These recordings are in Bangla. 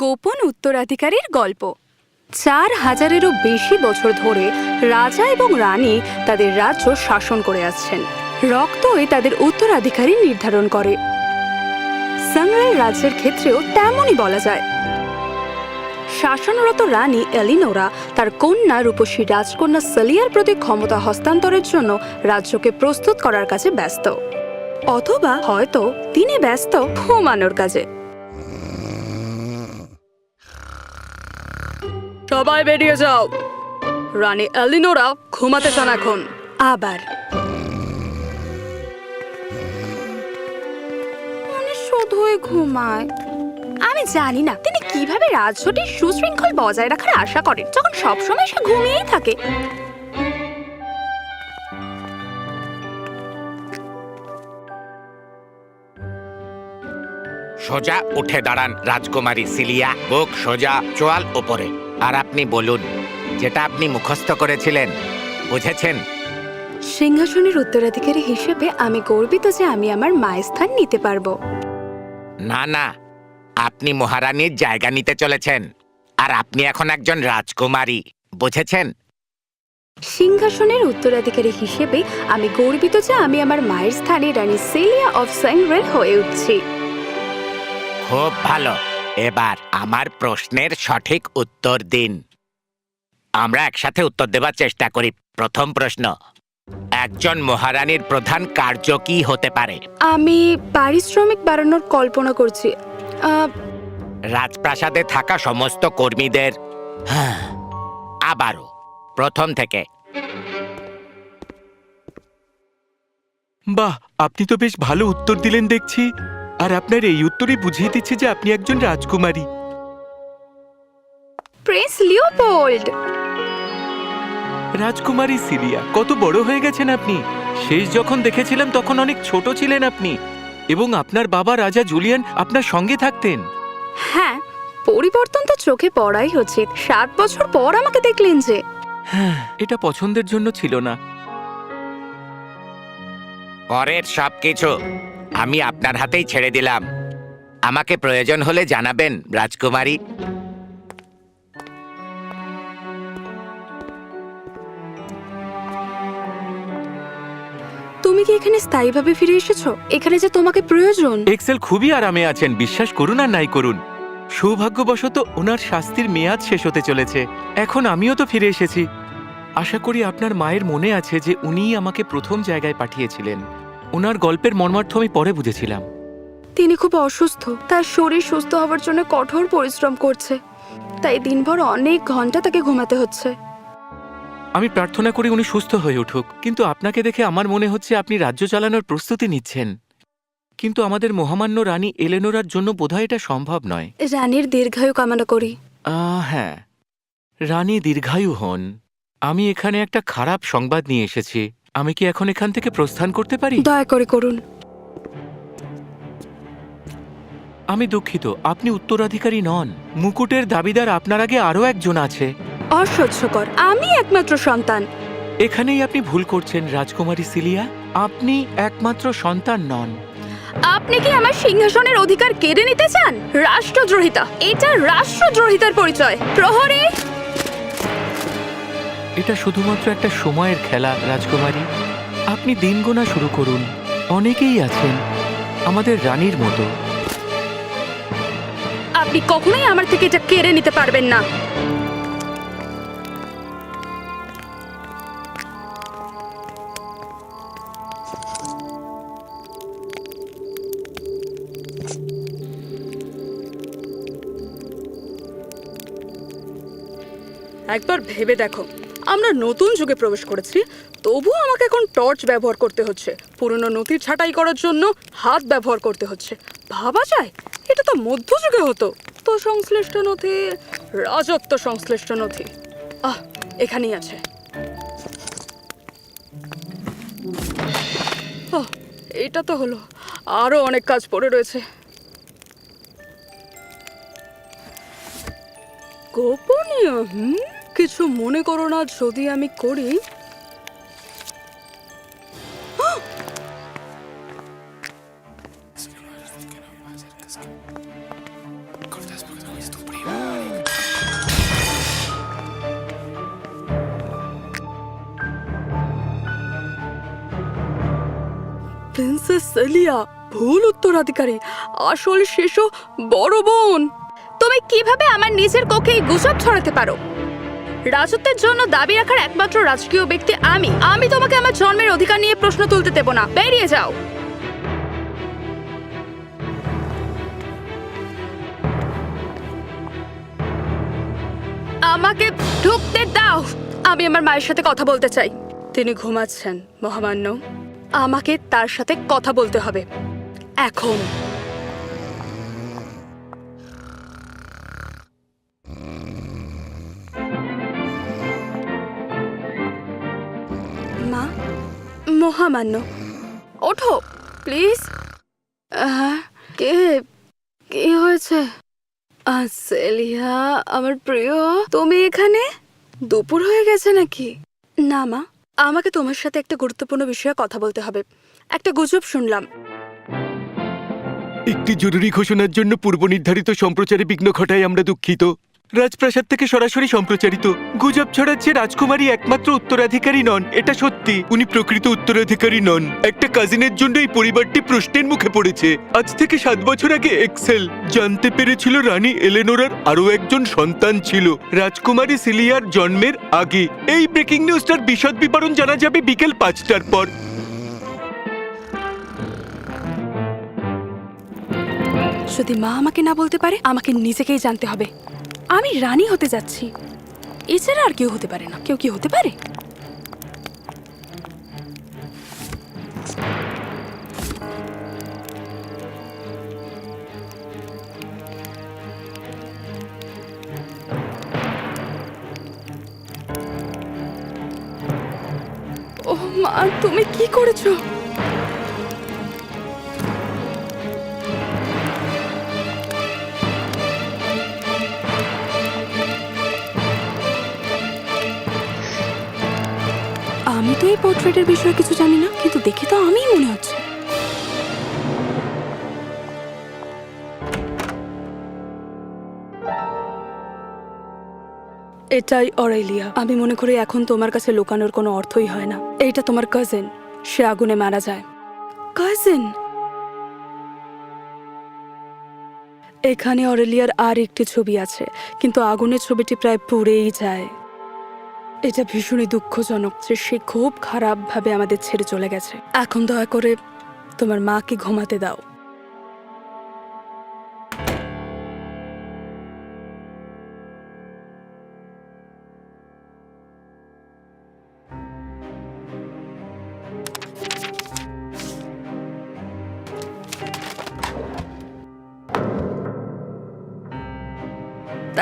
গোপন উত্তরাধিকারীর গল্প। ৪,০০০-এরও বেশি বছর ধরে রাজা এবং রানী তাদের রাজ্য শাসন করে আসছেন। রক্তই তাদের উত্তরাধিকারী নির্ধারণ করে। সাংরাই রাজ্যের ক্ষেত্রেও তেমনই বলা যায়। শাসনরত রানী এলিনোরা তার কন্যা রূপসী রাজকন্যা সালিয়ার প্রতি ক্ষমতা হস্তান্তরের জন্য রাজ্যকে প্রস্তুত করার কাজে ব্যস্ত, অথবা হয়তো তিনি ব্যস্ত ঘুমানোর কাজে। সবাই বেরিয়ে যাও, রানী এলিনোরা ঘুমাতে চান এখন। আবার শুধুই ঘুমায়। আমি জানি না তিনি কিভাবে রাজ্যটির সুশৃঙ্খল বজায় রাখার আশা করেন যখন সবসময় সে ঘুমিয়েই থাকে। সোজা উঠে দাঁড়ান রাজকুমারী সিলিয়া, বুক সোজা, চোয়াল উপরে। আর আপনি বলুন যেটা আপনি মুখস্থ করেছিলেন, বুঝেছেন? সিংহাসনের উত্তরাধিকারী হিসেবে আমি গর্বিত যে আমি আমার মায়ের স্থান নিতে পারবো। না না, আপনি মহারানীর জায়গা নিতে চলেছেন, আর আপনি এখন একজন রাজকুমারী, বুঝেছেন? সিংহাসনের উত্তরাধিকারী হিসেবে আমি গর্বিত যে আমি আমার মায়ের স্থানে রানী সেলিয়া অফ সাংরেল হয়ে উঠছি। খুব ভালো। এবার আমার প্রশ্নের সঠিক উত্তর দিন। আমরা একসাথে উত্তর দেবার চেষ্টা করি। প্রথম প্রশ্ন, একজন মহারানীর প্রধান কার্য কি হতে পারে? আমি পারিশ্রমিক বাড়ানোর কল্পনা করছি। রাজপ্রাসাদে থাকা সমস্ত কর্মীদের। আবারও প্রথম থেকে। বাহ, আপনি তো বেশ ভালো উত্তর দিলেন দেখছি। আর আপনার এই উত্তরই বুঝিয়ে দিচ্ছে যে আপনি একজন রাজকুমারী। Prince Leopold. রাজকুমারী সিলিয়া, কত বড় হয়ে গেছেন আপনি। শেষ যখন দেখেছিলাম তখন অনেক ছোট ছিলেন আপনি, এবং আপনার বাবা রাজা জুলিয়ান আপনার সঙ্গে থাকতেন। হ্যাঁ, পরিবর্তন তো চোখে পড়াই উচিত। ৭ বছর পর আমাকে দেখলেন যে। হ্যাঁ, এটা পছন্দের জন্য ছিল না। পরের সবকিছু আমি আপনার হাতেই ছেড়ে দিলাম। আমাকে প্রয়োজন হলে জানাবেন রাজকুমারী। তুমি কি এখানে স্থায়ীভাবে ফিরে এসেছো? এখানে যে তোমাকে প্রয়োজন। এক্সেল খুবই আরামে আছেন, বিশ্বাস করুন আর নাই করুন। সৌভাগ্যবশত ওনার শাস্তির মেয়াদ শেষ হতে চলেছে। এখন আমিও তো ফিরে এসেছি। আশা করি আপনার মায়ের মনে আছে যে উনিই আমাকে প্রথম জায়গায় পাঠিয়েছিলেন। ওনার গল্পের মর্মার্থ আমি পরে বুঝেছিলাম। তিনি খুব অসুস্থ, তার শরীর সুস্থ হওয়ার জন্য কঠোর পরিশ্রম করছে, তাই দিনভর অনেক ঘন্টা তাকে ঘুমাতে হচ্ছে। আমি প্রার্থনা করি উনি সুস্থ হয়ে উঠুক, কিন্তু আপনাকে দেখে আমার মনে হচ্ছে আপনি রাজ্য চালানোর প্রস্তুতি নিচ্ছেন। কিন্তু আমাদের মহামান্য রানী এলেনোরার জন্য বোধহয় এটা সম্ভব নয়। রানীর দীর্ঘায়ু কামনা করি। হ্যাঁ, রানী দীর্ঘায়ু হন। আমি এখানে একটা খারাপ সংবাদ নিয়ে এসেছি। আমি কি এখন এখান থেকে প্রস্থান করতে পারি? দয়া করে করুন। আমি দুঃখিত, আপনি উত্তরাধিকারী নন। মুকুটের দাবিদার আপনার আগে আরও একজন আছে। অসহ্যকর, আমি একমাত্র সন্তান। এখানেই আপনি ভুল করছেন রাজকুমারী সিলিয়া। আপনি একমাত্র সন্তান নন। আপনি কি আমার সিংহাসনের অধিকার কেড়ে নিতে চান? রাষ্ট্রদ্রোহিতা, এটা রাষ্ট্রদ্রোহিতার পরিচয়। প্রহরী! এটা শুধুমাত্র একটা সময়ের খেলা রাজকুমারী। আপনি দিন গোনা শুরু করুন। অনেকেই আছেন আমাদের রানীর মতো। আপনি কখনোই আমার থেকে এটা কেড়ে নিতে পারবেন না। একবার ভেবে দেখো, আমরা নতুন যুগে প্রবেশ করেছি, তবুও আমাকে এখন টর্চ ব্যবহার করতে হচ্ছে। পুরনো নথি ছাঁটাই করার জন্য হাত ব্যবহার করতে হচ্ছে। ভাবা যায়, এটা তো মধ্যযুগে হতো। তো সংশ্লিষ্ট নথি, রাজত্ব সংশ্লিষ্ট নথি, এখানেই আছে। এটা তো হলো, আরো অনেক কাজ পড়ে রয়েছে। গোপনীয়? কিছু মনে করো না যদি আমি করি। প্রিন্সেস সেলিয়া ভুল উত্তরাধিকারী, আসল শিশু বড় বোন। তুমি কিভাবে আমার নিজের কোকে এই গুজব ছড়াতে পারো? রাজত্বের জন্য দাবি রাখার একমাত্র রাজকীয় ব্যক্তি আমি তোমাকে আমার জন্মের অধিকার নিয়ে প্রশ্ন তুলতে দেব না। বেরিয়ে যাও। আমাকে ঢুকতে দাও। আমি আমার মায়ের সাথে কথা বলতে চাই। তিনি ঘুমাচ্ছেন মহামান্য। আমাকে তার সাথে কথা বলতে হবে এখন। মা, মহামান্য, ওঠো প্লিজ। কে কি হয়েছে? সেলিয়া আমার প্রিয়, তুমি এখানে? দুপুর হয়ে গেছে নাকি? না মা, আমাকে তোমার সাথে একটা গুরুত্বপূর্ণ বিষয়ে কথা বলতে হবে। একটা গুজব শুনলাম। একটি জরুরি ঘোষণার জন্য পূর্ব নির্ধারিত সম্প্রচারে বিঘ্ন ঘটায় আমরা দুঃখিত। রাজপ্রাসাদ থেকে সরাসরি সম্প্রচারিত। গুজব ছড়াচ্ছে রাজকুমারী একমাত্র উত্তরাধিকারী নন। এটা সত্যি, উনি প্রকৃত উত্তরাধিকারী নন। একটা কাজিনের জন্য এই পরিবারটি প্রশ্নের মুখে পড়েছে। আজ থেকে 7 বছর আগে এক্সেল জানতে পেরেছিল রানী এলেনোরার আরও একজন সন্তান ছিল, রাজকুমারী সিলিয়ার জন্মের আগে। এই ব্রেকিং নিউজটার বিশদ বিবরণ জানা যাবে বিকেল 5টার পর। যদি মা আমাকে না বলতে পারে, আমাকে নিজেকেই জানতে হবে। আমি রানী হতে যাচ্ছি, এছাড়া আর কেউ হতে পারে না। কেউ কি হতে পারে? ও মা, তুমি কি করেছো? আমি তো এই পোর্ট্রেটের বিষয়ে কিছু জানি না, কিন্তু দেখে তো আমিই মনে হচ্ছে। এটাই অরেলিয়া। আমি মনে করি এখন তোমার কাছে লুকানোর কোনো অর্থই হয় না। এইটা তোমার কাজিন, সে আগুনে মারা যায়। কাজিন? এখানে অরেলিয়ার আর একটি ছবি আছে, কিন্তু আগুনের ছবিটি প্রায় পুড়েই যায়। এটা ভীষণই দুঃখজনক যে সে খুব খারাপভাবে আমাদের ছেড়ে চলে গেছে। এখন দয়া করে তোমার মাকে ঘুমাতে দাও।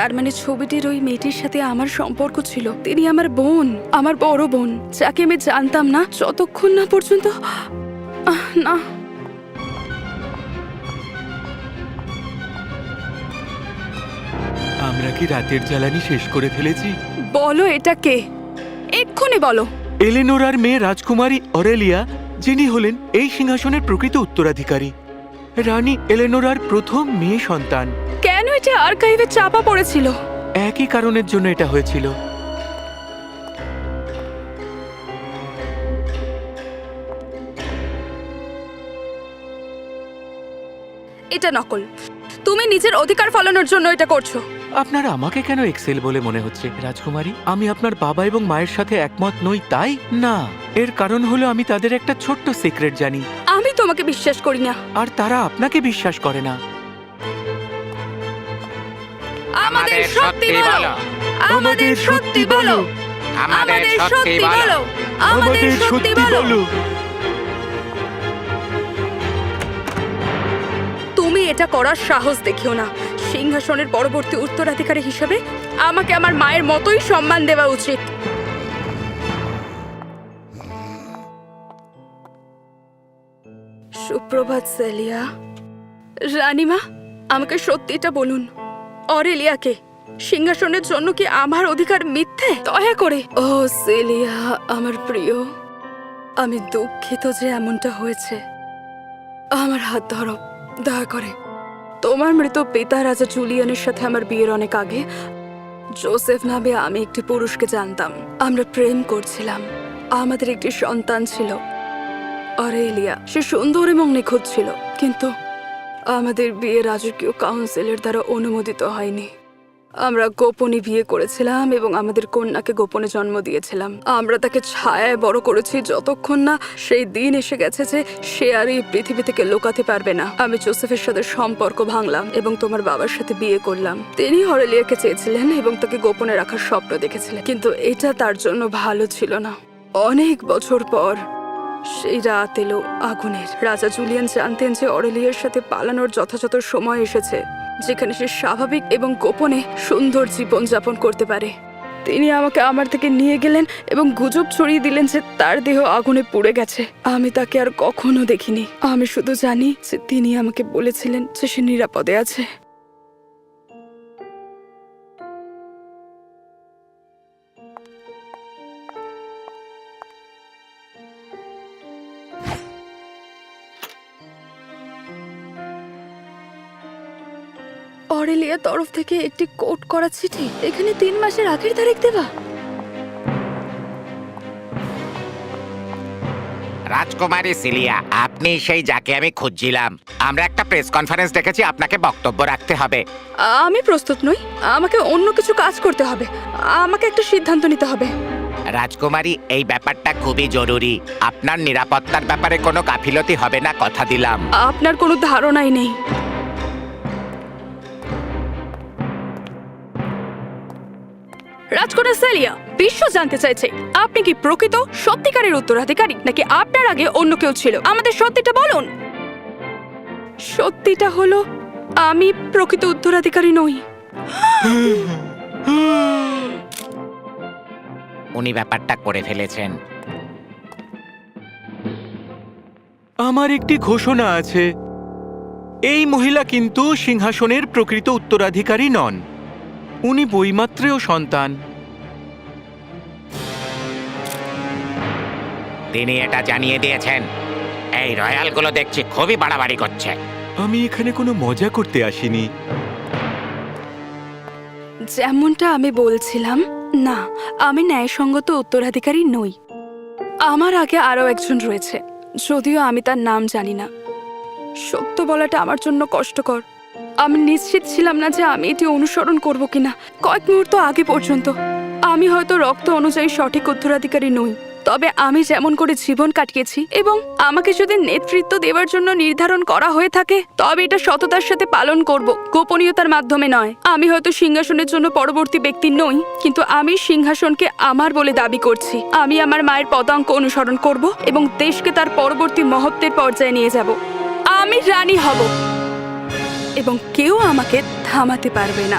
তার মানে ছবিটির ওই মেয়েটির সাথে আমার সম্পর্ক ছিল। তিনি আমার বোন, আমার বড় বোন, যাকে আমি জানতাম না যতক্ষণ না পর্যন্ত না। আমরা কি রাতের জ্বালানি শেষ করে ফেলেছি? বলো এটা কে, এক্ষুনি বলো। এলেনোরার মেয়ে রাজকুমারী অরেলিয়া, যিনি হলেন এই সিংহাসনের প্রকৃত উত্তরাধিকারী, রানী এলেনোরার প্রথম মেয়ে সন্তান। কেন এটা আর্কাইভে চাপা পড়েছিল? একই কারণের জন্য এটা হয়েছিল। এটা নকল। তুমি নিজের অধিকার ফলানোর জন্য এটা করছো। আপনার আমাকে কেন এক্সেল বলে মনে হচ্ছে রাজকুমারী? আমি আপনার বাবা এবং মায়ের সাথে একমত নই তাই না। এর কারণ হলো আমি তাদের একটা ছোট্ট সিক্রেট জানি। আমি তোমাকে বিশ্বাস করি না। আর তারা আপনাকে বিশ্বাস করে না। আমাদের সত্যি বলো, আমাদের সত্যি বলো, আমাদের সত্যি বলো, আমাদের সত্যি বলো। তুমি এটা করার সাহস দেখিও না। সিংহাসনের পরবর্তী উত্তরাধিকারী হিসেবে আমাকে আমার মায়ের মতোই সম্মান দেওয়া উচিত। সুপ্রভাত সেলিয়া। রানীমা, আমাকে সত্যিটা বলুন, অরেলিয়াকে সিংহাসনের জন্য কি আমার অধিকার মিথ্যে? দয়া করে। ও সেলিয়া আমার প্রিয়, আমি দুঃখিত যে এমনটা হয়েছে। আমার হাত ধরো দয়া করে। তোমার মৃত পিতা রাজা জুলিয়ানের সাথে আমার বিয়ের অনেক আগে জোসেফ নামে আমি একটি পুরুষকে জানতাম। আমরা প্রেম করছিলাম, আমাদের একটি সন্তান ছিল। অরেলিয়া সে সুন্দর এবং নিখুঁত ছিল, কিন্তু আমাদের বিয়ে রাজকীয় কাউন্সিলের দ্বারা অনুমোদিত হয়নি। আমরা গোপনে বিয়ে করেছিলাম এবং আমাদের কন্যাকে গোপনে জন্ম দিয়েছিলাম। আমরা তাকে ছায়ায় বড় করেছি যতক্ষণ না সেই দিন এসে গেছে যে সে আর এই পৃথিবী থেকে লুকাতে পারবে না। আমি জোসেফের সাথে সম্পর্ক ভাঙলাম এবং তোমার বাবার সাথে বিয়ে করলাম। তিনি অরেলিয়াকে চেয়েছিলেন এবং তাকে গোপনে রাখার স্বপ্ন দেখেছিলেন, কিন্তু এটা তার জন্য ভালো ছিল না। অনেক বছর পর সেই রাত এলো আগুনের। রাজা জুলিয়ান জানতেন যে অরেলিয়ার সাথে পালানোর যথাযথ সময় এসেছে, যেখানে সে স্বাভাবিক এবং গোপনে সুন্দর জীবন যাপন করতে পারে। তিনি আমাকে আমার থেকে নিয়ে গেলেন এবং গুজব ছড়িয়ে দিলেন যে তার দেহ আগুনে পুড়ে গেছে। আমি তাকে আর কখনো দেখিনি। আমি শুধু জানি যে তিনি আমাকে বলেছিলেন যে সে নিরাপদে আছে। অরেলিয়ার তরফ থেকে একটি কোট করা চিঠি, এখানে 3 মাসের আগের তারিখ দেওয়া। রাজকুমারী সিলিয়া, আপনি সেই যাকে আমি খুঁজছিলাম। আমরা একটা প্রেস কনফারেন্স ডেকেছি, আপনাকে বক্তব্য রাখতে হবে। আমি প্রস্তুত নই। আমাকে অন্য কিছু কাজ করতে হবে। আমাকে একটা সিদ্ধান্ত নিতে হবে। রাজকুমারী, এই ব্যাপারটা খুবই জরুরি। আপনার নিরাপত্তার ব্যাপারে কোনো গাফিলতি হবে না, কথা দিলাম। আপনার কোনো ধারণাই নেই। রাজকন্যা সেলিয়া, বিশ্ব জানতে চাইছে আপনি কি প্রকৃত সত্যিকারের উত্তরাধিকারী নাকি আপনার আগে অন্য কেউ ছিল। আমাদের সত্যিটা বলুন। সত্যিটা হলো আমি প্রকৃত উত্তরাধিকারী নই। উনি ব্যাপারটা করে ফেলেছেন। আমার একটি ঘোষণা আছে। এই মহিলা কিন্তু সিংহাসনের প্রকৃত উত্তরাধিকারী নন। উনি বৈমাত্রেয় সন্তান। তিনি এটা জানিয়ে দিয়েছেন। এই রয়্যালগুলো দেখছি খুবই বাড়াবাড়ি করছে। আমি এখানে কোনো মজা করতে আসিনি। যেমনটা আমি বলছিলাম, না, আমি ন্যায়সঙ্গত উত্তরাধিকারী নই। আমার আগে আরও একজন রয়েছে, যদিও আমি তার নাম জানি না। সত্য বলাটা আমার জন্য কষ্টকর। আমি নিশ্চিত ছিলাম না যে আমি এটি অনুসরণ করব কিনা। কয়েক মুহূর্ত আগে পর্যন্ত আমি হয়তো রক্ত অনুযায়ী সঠিক উত্তরাধিকারী নই, তবে আমি যেমন করে জীবন কাটিয়েছি এবং আমাকে যদি নেতৃত্ব দেওয়ার জন্য নির্ধারণ করা হয়ে থাকে, তবে এটা সততার সাথে পালন করব, গোপনীয়তার মাধ্যমে নয়। আমি হয়তো সিংহাসনের জন্য পরবর্তী ব্যক্তি নই, কিন্তু আমি সিংহাসনকে আমার বলে দাবি করছি। আমি আমার মায়ের পদাঙ্ক অনুসরণ করব এবং দেশকে তার পরবর্তী মহত্বের পর্যায়ে নিয়ে যাব। আমি রানী হব এবং কেউ আমাকে থামাতে পারবে না।